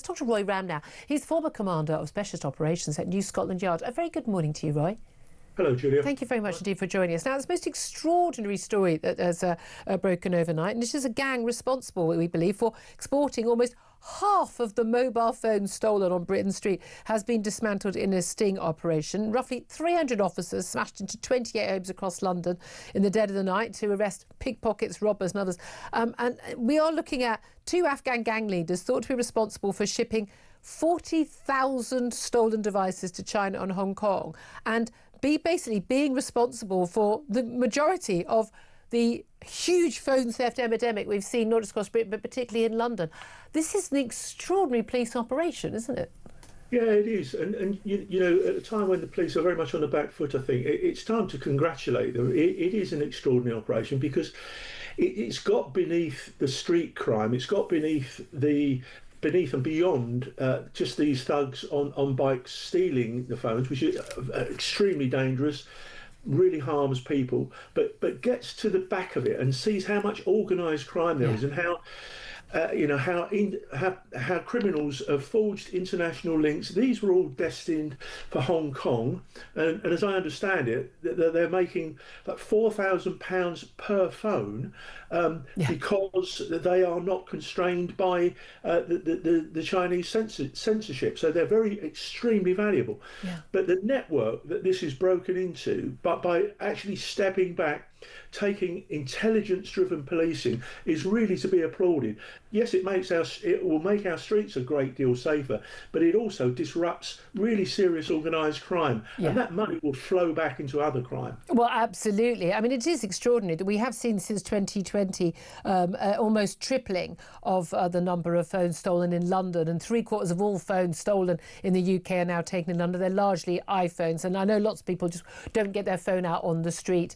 talk to Roy Ramm now. He's former commander of Specialist Operations at New Scotland Yard. A very good morning to you, Roy. Hello, Julia. Thank you very much indeed for joining us. Now, it's the most extraordinary story that has broken overnight, and this is a gang responsible, we believe, for exporting almost half of the mobile phones stolen on Britain Street has been dismantled in a sting operation. Roughly 300 officers smashed into 28 homes across London in the dead of the night to arrest pickpockets, robbers and others. And we are looking at 2 Afghan gang leaders thought to be responsible for shipping 40,000 stolen devices to China and Hong Kong, and basically being responsible for the majority of the huge phone theft epidemic we've seen not just across Britain but particularly in London. This is an extraordinary police operation, isn't it? Yeah, it is. And you know, at a time when the police are very much on the back foot, I think it's time to congratulate them. It is an extraordinary operation because it's got beneath the street crime, it's got beneath and beyond just these thugs on bikes stealing the phones, which is extremely dangerous, really harms people, but gets to the back of it and sees how much organised crime there is, and how how criminals have forged international links. These were all destined for Hong Kong, and as I understand it, they're making like £4,000 per phone because they are not constrained by the Chinese censorship. So they're very extremely valuable. Yeah. But the network that this is broken into, but by actually stepping back, taking intelligence-driven policing, is really to be applauded. Yes, it will make our streets a great deal safer, but it also disrupts really serious organised crime, and that money will flow back into other crime. Well, absolutely. I mean, it is extraordinary that we have seen since 2020 almost tripling of the number of phones stolen in London, and 3/4 of all phones stolen in the UK are now taken in London. They're largely iPhones, and I know lots of people just don't get their phone out on the street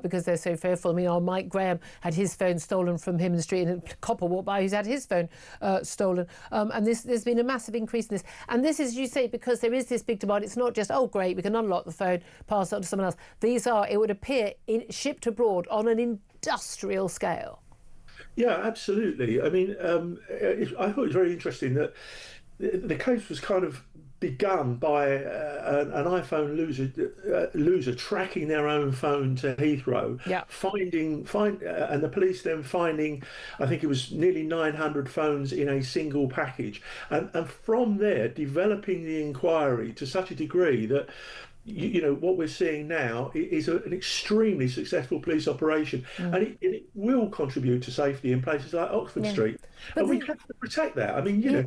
because they're so fearful. I mean, our Mike Graham had his phone stolen from him in the street, and a copper walked by who's had his phone stolen. And there's been a massive increase in this. And this is, you say, because there is this big demand. It's not just, oh, great, we can unlock the phone, pass it on to someone else. These are, it would appear, shipped abroad on an industrial scale. Yeah, absolutely. I mean, I thought it was very interesting that the case was kind of begun by an iPhone loser tracking their own phone to Heathrow, and the police then finding, I think it was nearly 900 phones in a single package, and from there developing the inquiry to such a degree that you know what we're seeing now is an extremely successful police operation, and it will contribute to safety in places like Oxford Street, and we have to protect that. I mean, you know.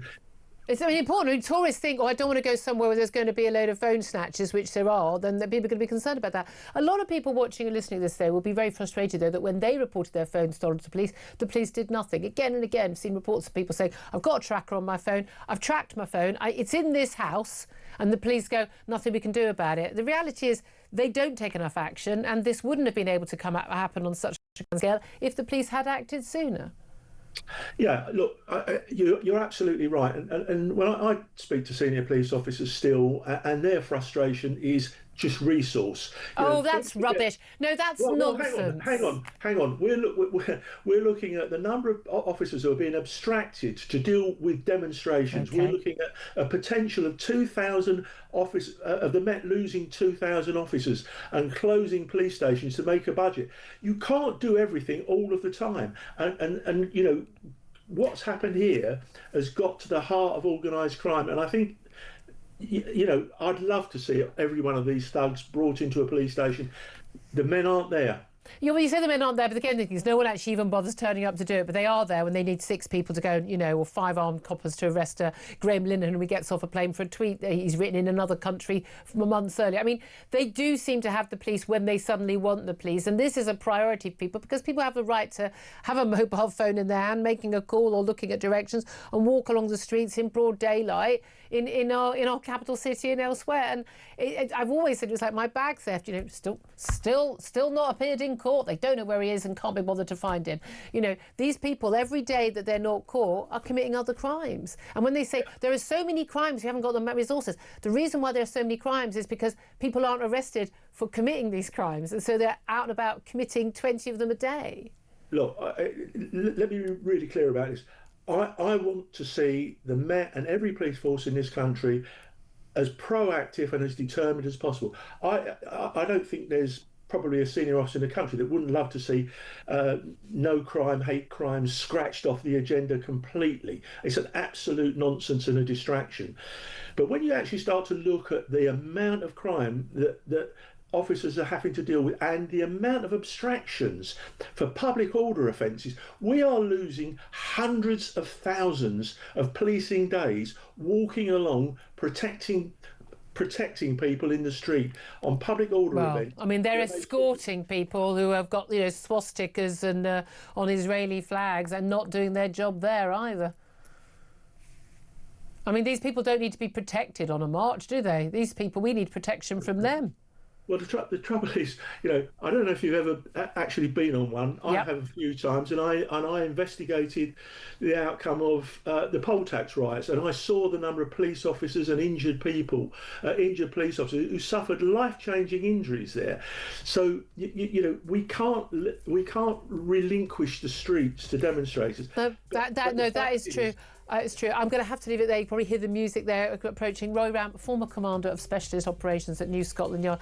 It's really important. When tourists think, oh, I don't want to go somewhere where there's going to be a load of phone snatchers, which there are, then the people are going to be concerned about that. A lot of people watching and listening to this, though, will be very frustrated, though, that when they reported their phone stolen to the police did nothing. Again and again, I've seen reports of people saying, I've got a tracker on my phone, I've tracked my phone, it's in this house, and the police go, nothing we can do about it. The reality is they don't take enough action, and this wouldn't have been able to happen on such a scale if the police had acted sooner. Yeah, look, you're absolutely right. And when I speak to senior police officers still, and their frustration is just resource. That's rubbish. No, that's nonsense. Hang on. We're looking at the number of officers who are being abstracted to deal with demonstrations. Okay. We're looking at a potential of 2,000 of the Met losing 2,000 officers and closing police stations to make a budget. You can't do everything all of the time, and you know what's happened here has got to the heart of organised crime, and I think. You know, I'd love to see every one of these thugs brought into a police station. The men aren't there. Yeah, well, you say the men aren't there, but again, the thing is, no one actually even bothers turning up to do it. But they are there when they need 6 people to go, you know, or 5 armed coppers to arrest Graham Linehan, who gets off a plane for a tweet that he's written in another country from months earlier. I mean, they do seem to have the police when they suddenly want the police, and this is a priority for people because people have the right to have a mobile phone in their hand, making a call or looking at directions, and walk along the streets in broad daylight in our capital city and elsewhere. And I've always said it was like my bag theft. You know, still not appeared in court. They don't know where he is and can't be bothered to find him. You know, these people, every day that they're not caught, are committing other crimes. And when they say there are so many crimes, we haven't got the resources, the reason why there are so many crimes is because people aren't arrested for committing these crimes, and so they're out and about committing 20 of them a day. Look, let me be really clear about this. I want to see the Met and every police force in this country as proactive and as determined as possible. I don't think there's probably a senior officer in the country that wouldn't love to see no crime, hate crimes scratched off the agenda completely. It's an absolute nonsense and a distraction. But when you actually start to look at the amount of crime that officers are having to deal with and the amount of abstractions for public order offences, we are losing hundreds of thousands of policing days walking along protecting people in the street on public order events. I mean, they're escorting people who have got, swastikas and on Israeli flags and not doing their job there either. I mean, these people don't need to be protected on a march, do they? These people, we need protection from them. Well, the trouble is, I don't know if you've ever actually been on one. I Yep. have a few times, and I investigated the outcome of the poll tax riots, and I saw the number of police officers and injured people, injured police officers who suffered life-changing injuries there. So we can't relinquish the streets to demonstrators. No, that is true. It's true. I'm going to have to leave it there. You probably hear the music there approaching. Roy Ramm, former commander of specialist operations at New Scotland Yard.